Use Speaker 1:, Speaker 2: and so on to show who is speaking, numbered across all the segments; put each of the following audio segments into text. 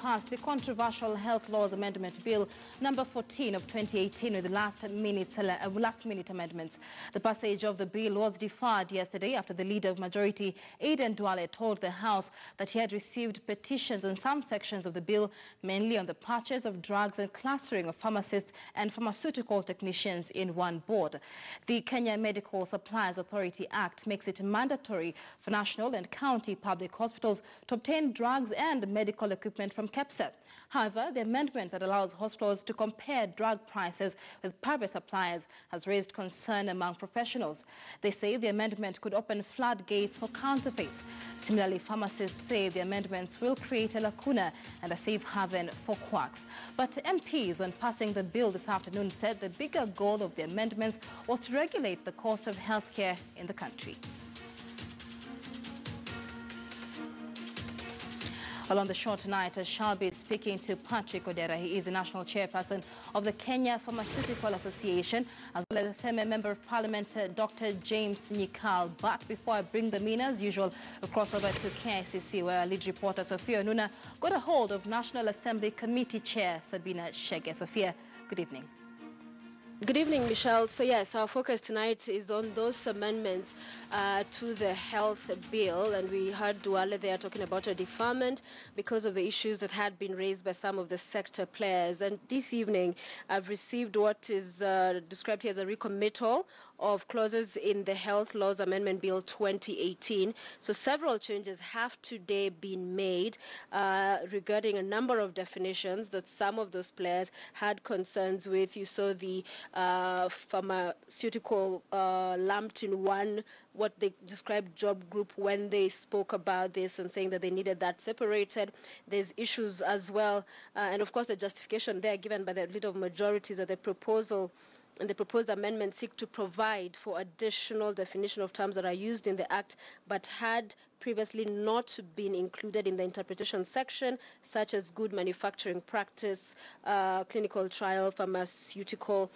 Speaker 1: passed the controversial Health Laws Amendment Bill number 14 of 2018 with the last-minute amendments. The passage of the bill was deferred yesterday after the Leader of Majority, Aden Duale, told the House that he had received petitions on some sections of the bill, mainly on the purchase of drugs and clustering of pharmacists and pharmaceutical technicians in one board. The Kenya Medical Supplies Authority Act makes it mandatory for national and county public hospitals to obtain drugs and medical equipment from KEPSA. However, the amendment that allows hospitals to compare drug prices with private suppliers has raised concern among professionals. They say the amendment could open floodgates for counterfeits. Similarly, pharmacists say the amendments will create a lacuna and a safe haven for quacks. But MPs, when passing the bill this afternoon, said the bigger goal of the amendments was to regulate the cost of healthcare in the country. Well, on the show tonight, I shall be speaking to Patrick Odera. He is the national chairperson of the Kenya Pharmaceutical Association, as well as the same member of Parliament, Dr. James Nyikal. But before I bring them in, as usual, we'll cross over to KICC, where our lead reporter, Sophia Nuna, got a hold of National Assembly Committee Chair, Sabina Chege. Sophia, good evening.
Speaker 2: Good evening, Michelle. So yes, our focus tonight is on those amendments to the health bill, and we heard Duale there talking about a deferment because of the issues that had been raised by some of the sector players. And this evening, I've received what is described here as a recommittal of clauses in the Health Laws Amendment Bill 2018. So several changes have today been made regarding a number of definitions that some of those players had concerns with. You saw the pharmaceutical lumped in one, what they described job group when they spoke about this and saying that they needed that separated. There's issues as well. And of course, the justification there given by the Leader of Majorities that the proposal and the proposed amendments seek to provide for additional definition of terms that are used in the Act but had previously not been included in the interpretation section, such as good manufacturing practice, clinical trial, pharmaceutical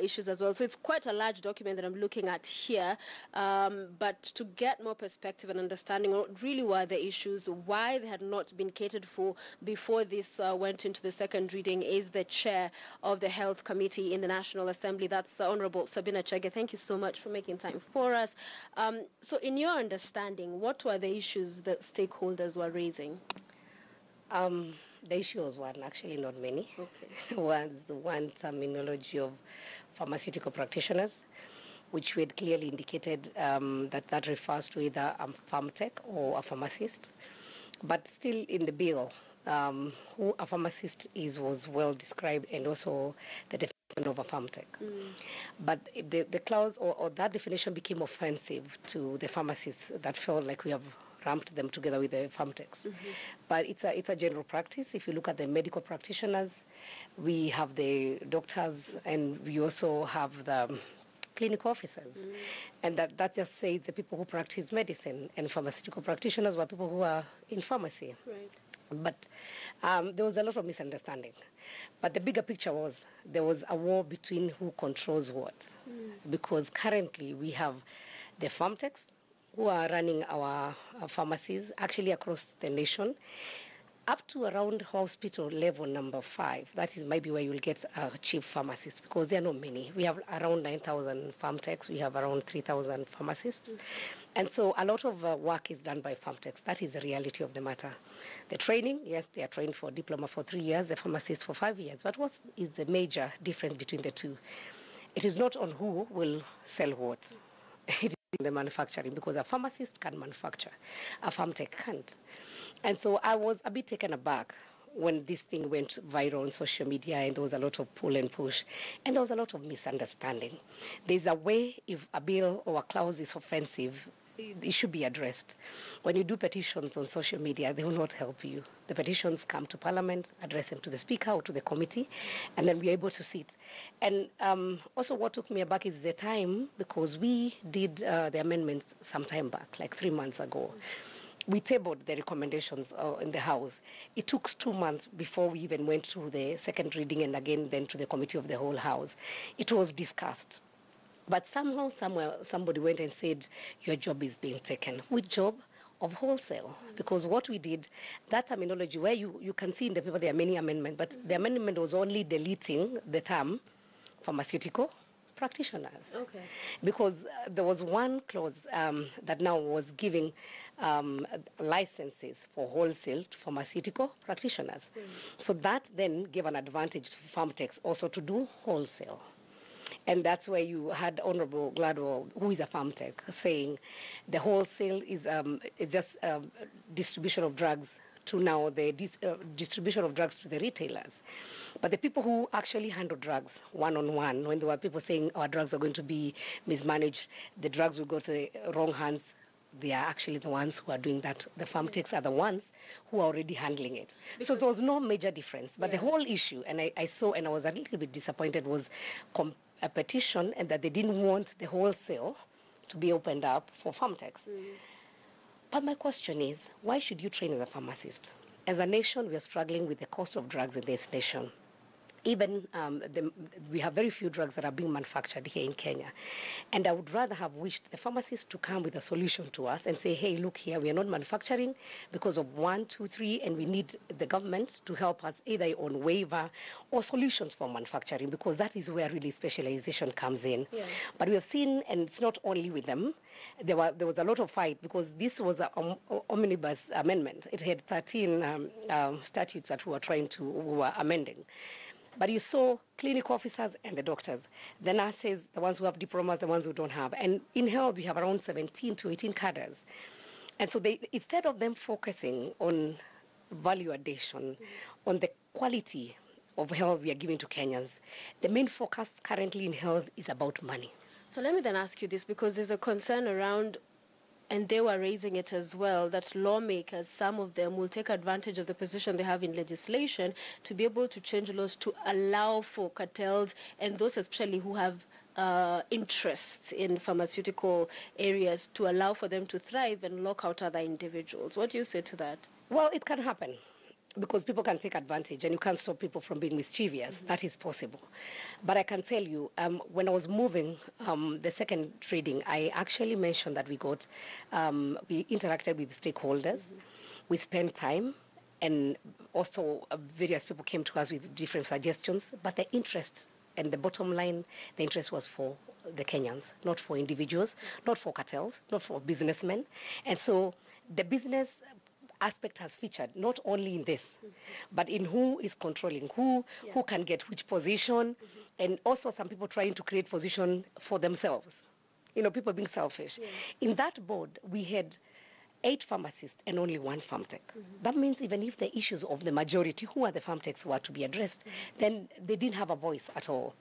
Speaker 2: issues as well. So it's quite a large document that I'm looking at here, but to get more perspective and understanding what really were the issues, why they had not been catered for before this went into the second reading, is the chair of the Health Committee in the National Assembly. That's Honorable Sabina Chege. Thank you so much for making time for us. So in your understanding, what were the issues that stakeholders were raising?
Speaker 3: The issue was one, actually not many. Okay. Was one terminology of pharmaceutical practitioners, which we had clearly indicated that refers to either a pharmtech or a pharmacist. But still in the bill, who a pharmacist is was well described, and also the definition of a pharmtech. But the clause or that definition became offensive to the pharmacists that felt like we have ramped them together with the pharmtechs. But it's a general practice. If you look at the medical practitioners, we have the doctors, and we also have the clinical officers. And that just says the people who practice medicine, and pharmaceutical practitioners were people who are in pharmacy. Right. But there was a lot of misunderstanding. But the bigger picture was there was a war between who controls what. Because currently we have the pharmtechs who are running our pharmacies actually across the nation, up to around hospital level number 5. That is maybe where you will get a chief pharmacist, because there are not many. We have around 9,000 pharmtechs. We have around 3,000 pharmacists. And so a lot of work is done by pharmtechs. That is the reality of the matter. The training, yes, they are trained for diploma for 3 years, the pharmacists for 5 years. But what is the major difference between the two? It is not on who will sell what. It is in the manufacturing, because a pharmacist can manufacture, a pharmtech can't. And so I was a bit taken aback when this thing went viral on social media, and there was a lot of pull and push, and there was a lot of misunderstanding. There's a way, if a bill or a clause is offensive, it should be addressed. When you do petitions on social media, they will not help you. The petitions come to Parliament, address them to the Speaker or to the committee, and then we're able to sit. And also what took me aback is the time, because we did the amendments some time back, like 3 months ago. We tabled the recommendations in the House. It took 2 months before we even went to the second reading and again then to the Committee of the Whole House. It was discussed. But somehow, somewhere, somebody went and said, your job is being taken. Which job? of wholesale. Because what we did, that terminology where you can see in the paper there are many amendments, but the amendment was only deleting the term pharmaceutical practitioners.
Speaker 2: Okay.
Speaker 3: Because there was one clause that now was giving licenses for wholesale to pharmaceutical practitioners. So that then gave an advantage to Farmtex also to do wholesale. And that's where you had Honorable Gladwell, who is a Farmtech, saying the wholesale is just distribution of drugs to now the distribution of drugs to the retailers. But the people who actually handle drugs one-on-one, when there were people saying our drugs are going to be mismanaged, the drugs will go to the wrong hands, they are actually the ones who are doing that. The Farmtechs are the ones who are already handling it. Because so there was no major difference. But the whole issue, and I saw, and I was a little bit disappointed, was a petition, and that they didn't want the wholesale to be opened up for Farmtex. But my question is, why should you train as a pharmacist? As a nation, we are struggling with the cost of drugs in this nation. Even we have very few drugs that are being manufactured here in Kenya. And I would rather have wished the pharmacists to come with a solution to us and say, hey, look here, we are not manufacturing because of 1, 2, 3, and we need the government to help us either on waiver or solutions for manufacturing, because that is where really specialization comes in. Yeah. But we have seen, and it's not only with them, there was a lot of fight because this was an omnibus amendment. It had 13 statutes that we were amending. But you saw clinic officers and the doctors, the nurses, the ones who have diplomas, the ones who don't have. And in health, we have around 17 to 18 cadres. And so instead of them focusing on value addition, on the quality of health we are giving to Kenyans, the main focus currently in health is about money.
Speaker 2: So let me then ask you this, because there's a concern around, and they were raising it as well, that lawmakers, some of them, will take advantage of the position they have in legislation to be able to change laws to allow for cartels and those especially who have interests in pharmaceutical areas, to allow for them to thrive and lock out other individuals. What do you say to that?
Speaker 3: Well, it can happen, because people can take advantage and you can't stop people from being mischievous. That is possible. But I can tell you, when I was moving the second reading, I actually mentioned that we interacted with stakeholders. We spent time, and also various people came to us with different suggestions, but the interest and the bottom line, the interest was for the Kenyans, not for individuals, not for cartels, not for businessmen. And so the business aspect has featured not only in this, but in who is controlling, who can get which position, and also some people trying to create position for themselves. You know, people being selfish. In that board, we had 8 pharmacists and only 1 Farmtech. That means even if the issues of the majority, who are the Farmtechs, were to be addressed, then they didn't have a voice at all.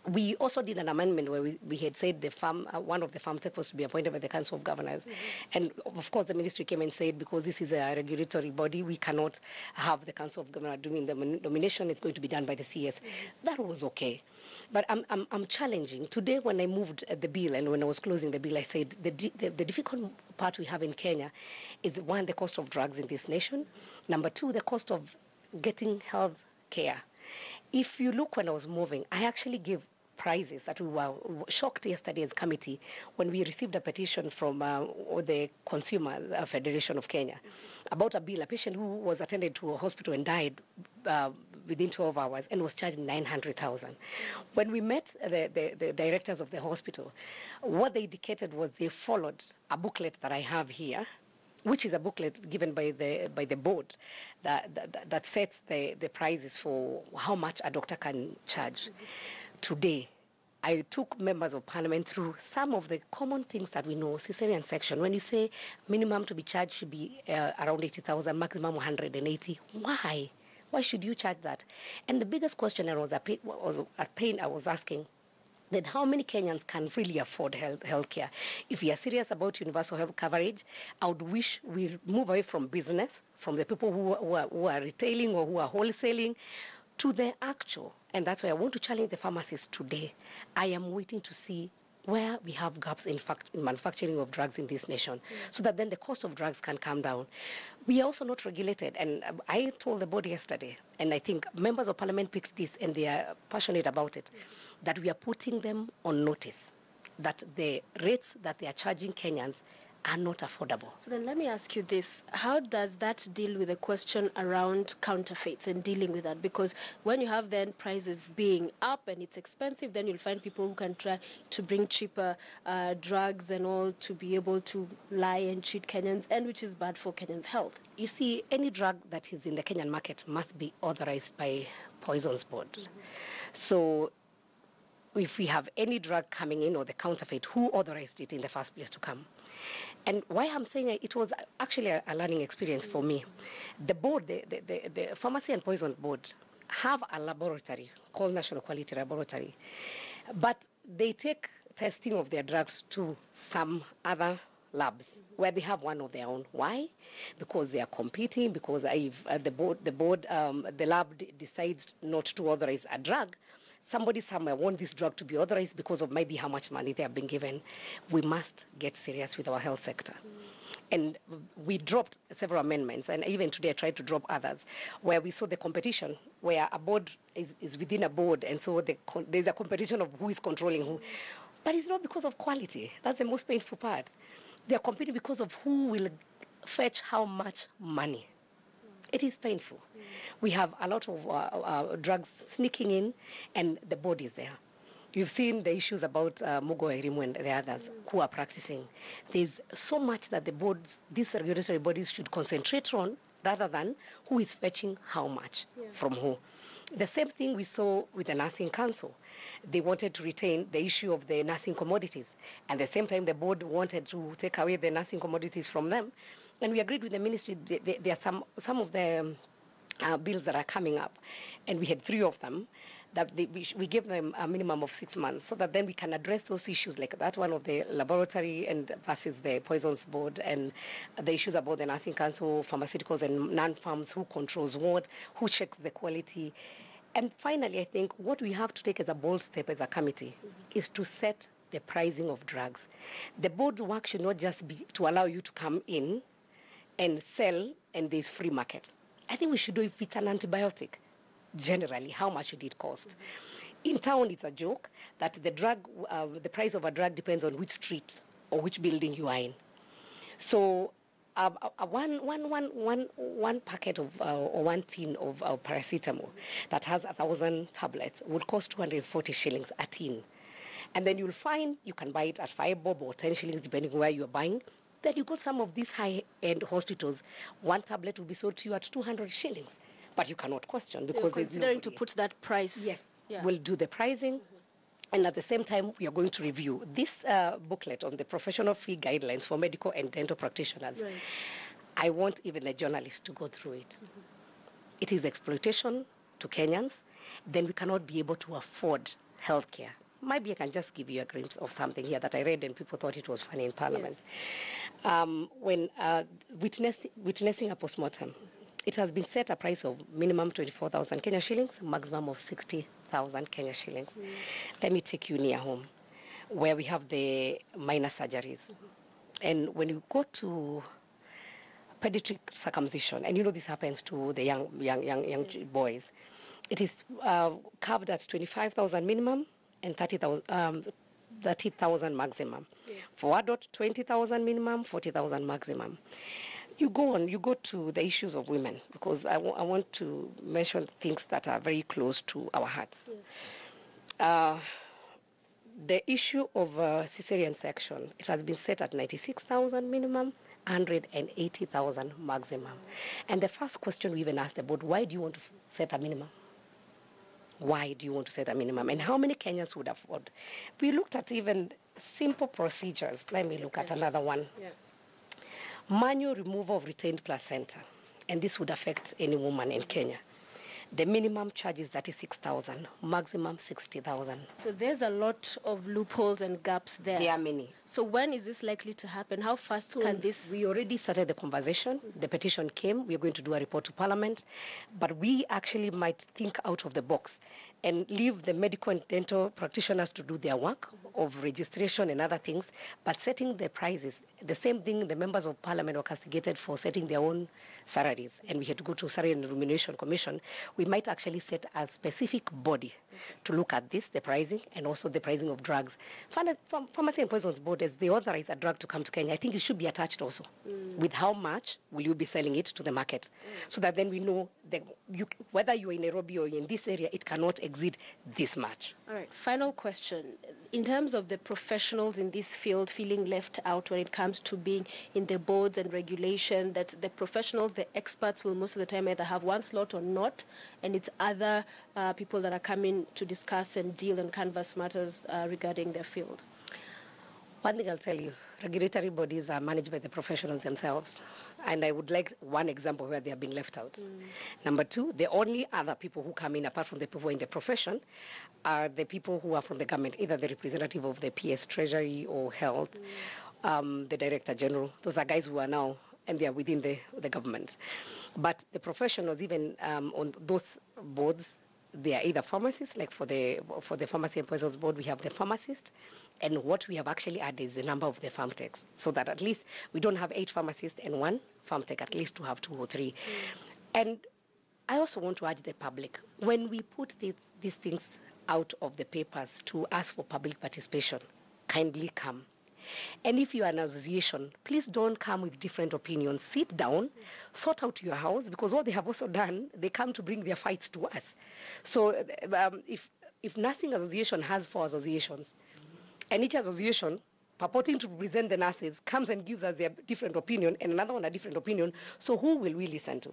Speaker 3: We also did an amendment where we had said one of the Farmtech was to be appointed by the Council of Governors. And of course the ministry came and said, because this is a regulatory body, we cannot have the Council of Governors doing the nomination. It's going to be done by the CS. That was okay. But I'm challenging. Today when I moved the bill and when I was closing the bill, I said the difficult part we have in Kenya is, 1, the cost of drugs in this nation. Number 2, the cost of getting health care. If you look when I was moving, I actually gave prizes that we were shocked yesterday as committee when we received a petition from the Consumer Federation of Kenya about a bill, a patient who was attended to a hospital and died within 12 hours and was charged 900,000. When we met the directors of the hospital, what they indicated was they followed a booklet that I have here, which is a booklet given by the board that sets the prices for how much a doctor can charge. Today, I took members of parliament through some of the common things that we know. Cesarean section, when you say minimum to be charged should be around 80,000, maximum 180, why? Why should you charge that? And the biggest question I was asking, that how many Kenyans can really afford health care? If we are serious about universal health coverage, I would wish we move away from business, from the people who are retailing or who are wholesaling, to the actual. And that's why I want to challenge the pharmacists today. I am waiting to see where we have gaps in manufacturing of drugs in this nation, so that then the cost of drugs can come down. We are also not regulated, and I told the board yesterday, and I think members of parliament picked this and they are passionate about it, that we are putting them on notice that the rates that they are charging Kenyans are not affordable.
Speaker 2: So then let me ask you this. How does that deal with the question around counterfeits and dealing with that? Because when you have then prices being up and it's expensive, then you'll find people who can try to bring cheaper drugs and all to be able to lie and cheat Kenyans, and which is bad for Kenyans' health.
Speaker 3: You see, any drug that is in the Kenyan market must be authorized by Poisons Board. So if we have any drug coming in or the counterfeit, who authorized it in the first place to come? And why I'm saying it was actually a learning experience for me. The board, the Pharmacy and Poison Board, have a laboratory called National Quality Laboratory, but they take testing of their drugs to some other labs where they have one of their own. Why? Because they are competing, because if the lab decides not to authorize a drug, somebody somewhere wants this drug to be authorized because of maybe how much money they have been given. We must get serious with our health sector. And we dropped several amendments, and even today I tried to drop others, where we saw the competition, where a board is within a board, and so there's a competition of who is controlling who. But it's not because of quality. That's the most painful part. They're competing because of who will fetch how much money. It is painful. We have a lot of drugs sneaking in, and the board is there. You've seen the issues about Mugo Erimu and the others who are practicing. There's so much that the boards, these regulatory bodies, should concentrate on rather than who is fetching how much from who. The same thing we saw with the Nursing Council. They wanted to retain the issue of the nursing commodities. At the same time, the board wanted to take away the nursing commodities from them. And we agreed with the ministry. There are some of the bills that are coming up, and we had 3 of them, that we gave them a minimum of 6 months so that then we can address those issues like that one of the laboratory and versus the Poisons Board, and the issues about the Nursing Council, pharmaceuticals and non-farms, who controls what, who checks the quality. And finally, I think what we have to take as a bold step as a committee is to set the pricing of drugs. The board's work should not just be to allow you to come in and sell and there's free market. I think we should do if it's an antibiotic. Generally, how much should it cost? In town, it's a joke that the price of a drug depends on which street or which building you are in. So one packet of or one tin of paracetamol that has 1,000 tablets would cost 240 shillings a tin. And then you'll find you can buy it at 5 bob or 10 shillings depending where you're buying. Then you got some of these high-end hospitals, one tablet will be sold to you at 200 shillings. But you cannot question because
Speaker 2: so you're considering to put that price.
Speaker 3: Yes, we'll do the pricing. And at the same time, we are going to review this booklet on the professional fee guidelines for medical and dental practitioners. Right. I want even the journalists to go through it. It is exploitation to Kenyans. Then we cannot be able to afford healthcare. Maybe I can just give you a glimpse of something here that I read and people thought it was funny in Parliament. Yes. When witnessing a postmortem, it has been set a price of minimum 24,000 Kenya shillings, maximum of 60,000 Kenya shillings. Let me take you near home, where we have the minor surgeries. And when you go to pediatric circumcision, and you know this happens to the young boys, it is carved at 25,000 minimum and 30,000 maximum. Yeah. For adult, 20,000 minimum, 40,000 maximum. You go to the issues of women, because I want to mention things that are very close to our hearts. Yeah. The issue of cesarean section, it has been set at 96,000 minimum, 180,000 maximum. And the first question we even asked the board, why do you want to set a minimum? Why do you want to set a minimum? And how many Kenyans would afford? We looked at even simple procedures. Let me look at another one. Yeah. Manual removal of retained placenta. And this would affect any woman in Kenya. The minimum charge is 36,000, maximum 60,000.
Speaker 2: So there's a lot of loopholes and gaps there.
Speaker 3: There are many.
Speaker 2: So when is this likely to happen? How fast can this?
Speaker 3: We already started the conversation. The petition came. We're going to do a report to Parliament. But we actually might think out of the box and leave the medical and dental practitioners to do their work of registration and other things, but setting the prices. The same thing, the members of Parliament were castigated for setting their own salaries, and we had to go to Salary and Remuneration Commission. We might actually set a specific body to look at this, the pricing, and also the pricing of drugs. Pharmacy and Poisons Board borders, they authorize a drug to come to Kenya. I think it should be attached also with how much will you be selling it to the market, so that then we know that whether you're in Nairobi or in this area, it cannot exceed this much.
Speaker 2: All right, final question. In terms of the professionals in this field feeling left out when it comes to being in the boards and regulation, that the professionals, the experts will most of the time either have one slot or not, and it's other people that are coming to discuss and deal and canvass matters regarding their field.
Speaker 3: One thing I'll tell you, regulatory bodies are managed by the professionals themselves. And I would like one example where they are being left out. Number two, the only other people who come in, apart from the people in the profession, are the people who are from the government, either the representative of the PS Treasury or Health, the Director General. Those are guys who are now, and they are within the government. But the professionals, even on those boards, they are either pharmacists, like for the Pharmacy and Poisons Board, we have the pharmacist, and what we have actually added is the number of the farm techs, so that at least we don't have 8 pharmacists and 1 farm tech, at least to have 2 or 3. And I also want to urge the public, when we put these things out of the papers to ask for public participation, kindly come. And if you are an association, please don't come with different opinions. Sit down, sort out your house, because what they have also done, they come to bring their fights to us. So if nursing association has 4 associations, and each association purporting to represent the nurses comes and gives us their different opinion, and another one a different opinion, so who will we listen to?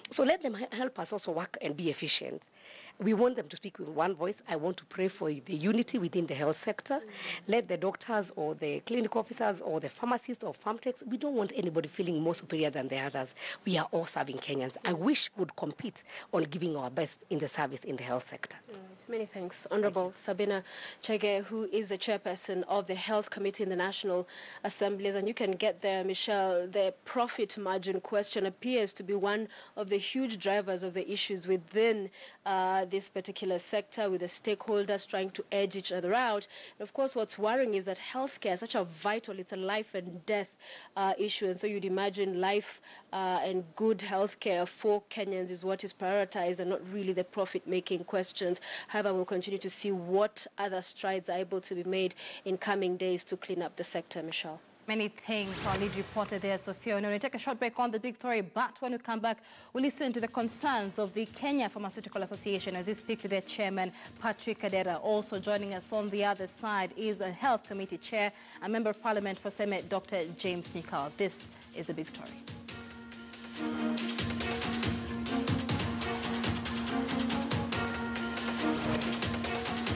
Speaker 3: So let them help us also work and be efficient. We want them to speak with one voice. I want to pray for the unity within the health sector. Let the doctors or the clinic officers or the pharmacists or farm techs, we don't want anybody feeling more superior than the others. We are all serving Kenyans. I wish we would compete on giving our best in the service in the health sector.
Speaker 2: Many thanks. Honorable Sabina Chege, who is the chairperson of the Health Committee in the National Assemblies. And you can get there, Michelle, the profit margin question appears to be one of the huge drivers of the issues within this particular sector, with the stakeholders trying to edge each other out. And of course, what's worrying is that healthcare is such a vital, it's a life and death issue. And so you'd imagine life and good healthcare for Kenyans is what is prioritized and not really the profit-making questions. However, we'll continue to see what other strides are able to be made in coming days to clean up the sector, Michelle.
Speaker 1: Many thanks, our lead reporter there, Sophia. We're going to take a short break on the big story, but when we come back, we'll listen to the concerns of the Kenya Pharmaceutical Association as we speak to their chairman, Patrick Kadera. Also joining us on the other side is a Health Committee Chair, a Member of Parliament for Senate, Dr. James Nikal. This is the big story.